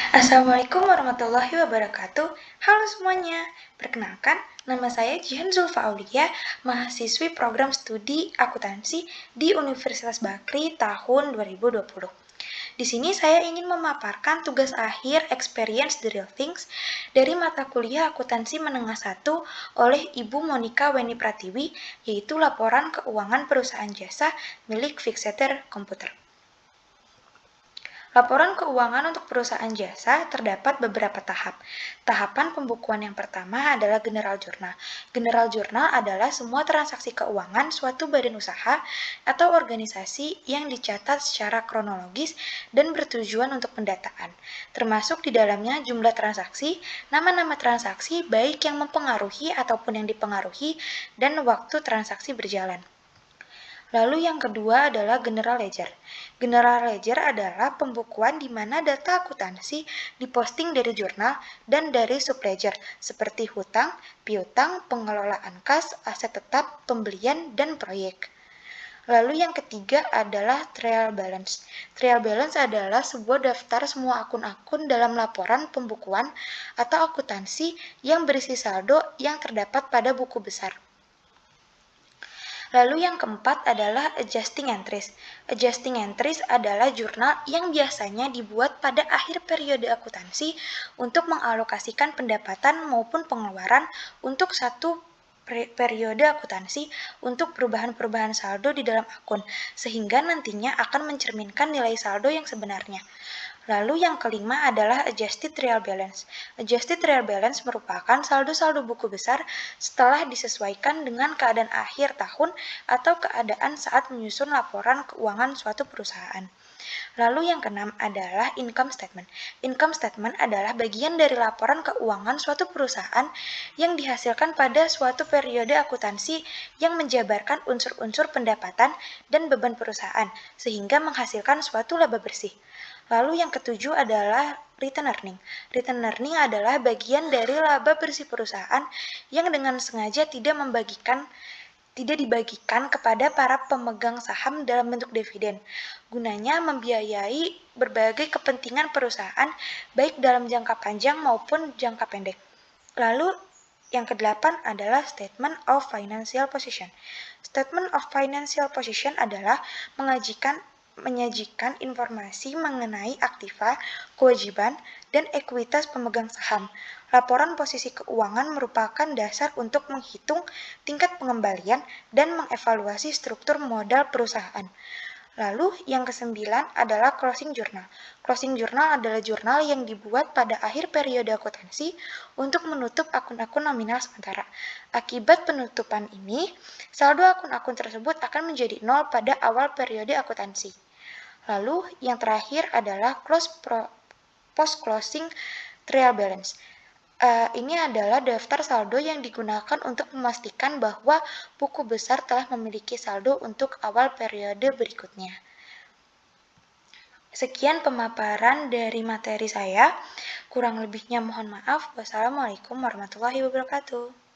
Assalamualaikum warahmatullahi wabarakatuh. Halo semuanya, perkenalkan nama saya Jihan Zulfa Aulia, mahasiswi program studi akuntansi di Universitas Bakri tahun 2020. Di sini saya ingin memaparkan tugas akhir Experience the Real Things dari mata kuliah akuntansi menengah 1 oleh Ibu Monika Weni Pratiwi, yaitu laporan keuangan perusahaan jasa milik Fixeter Komputer. Laporan keuangan untuk perusahaan jasa terdapat beberapa tahap. Tahapan pembukuan yang pertama adalah General Journal. General Journal adalah semua transaksi keuangan suatu badan usaha atau organisasi yang dicatat secara kronologis dan bertujuan untuk pendataan, termasuk di dalamnya jumlah transaksi, nama-nama transaksi baik yang mempengaruhi ataupun yang dipengaruhi, dan waktu transaksi berjalan. Lalu yang kedua adalah General Ledger. General Ledger adalah pembukuan di mana data akuntansi diposting dari jurnal dan dari subledger seperti hutang, piutang, pengelolaan kas, aset tetap, pembelian, dan proyek. Lalu yang ketiga adalah Trial Balance. Trial Balance adalah sebuah daftar semua akun-akun dalam laporan pembukuan atau akuntansi yang berisi saldo yang terdapat pada buku besar. Lalu yang keempat adalah Adjusting Entries. Adjusting Entries adalah jurnal yang biasanya dibuat pada akhir periode akuntansi untuk mengalokasikan pendapatan maupun pengeluaran untuk satu periode akuntansi untuk perubahan-perubahan saldo di dalam akun, sehingga nantinya akan mencerminkan nilai saldo yang sebenarnya. Lalu yang kelima adalah Adjusted Trial Balance. Adjusted Trial Balance merupakan saldo-saldo buku besar setelah disesuaikan dengan keadaan akhir tahun atau keadaan saat menyusun laporan keuangan suatu perusahaan. Lalu yang keenam adalah Income Statement. Income Statement adalah bagian dari laporan keuangan suatu perusahaan yang dihasilkan pada suatu periode akuntansi yang menjabarkan unsur-unsur pendapatan dan beban perusahaan, sehingga menghasilkan suatu laba bersih. Lalu yang ketujuh adalah Return Earning. Return Earning adalah bagian dari laba bersih perusahaan yang dengan sengaja tidak dibagikan kepada para pemegang saham dalam bentuk dividen, gunanya membiayai berbagai kepentingan perusahaan baik dalam jangka panjang maupun jangka pendek. Lalu yang kedelapan adalah Statement of Financial Position. Statement of Financial Position adalah menyajikan informasi mengenai aktiva, kewajiban, dan ekuitas pemegang saham. Laporan posisi keuangan merupakan dasar untuk menghitung tingkat pengembalian dan mengevaluasi struktur modal perusahaan. Lalu yang kesembilan adalah Closing Journal. Closing Journal adalah jurnal yang dibuat pada akhir periode akuntansi untuk menutup akun-akun nominal sementara. Akibat penutupan ini, saldo akun-akun tersebut akan menjadi nol pada awal periode akuntansi. Lalu yang terakhir adalah Post-Closing Trial Balance. Ini adalah daftar saldo yang digunakan untuk memastikan bahwa buku besar telah memiliki saldo untuk awal periode berikutnya. Sekian pemaparan dari materi saya. Kurang lebihnya mohon maaf. Wassalamualaikum warahmatullahi wabarakatuh.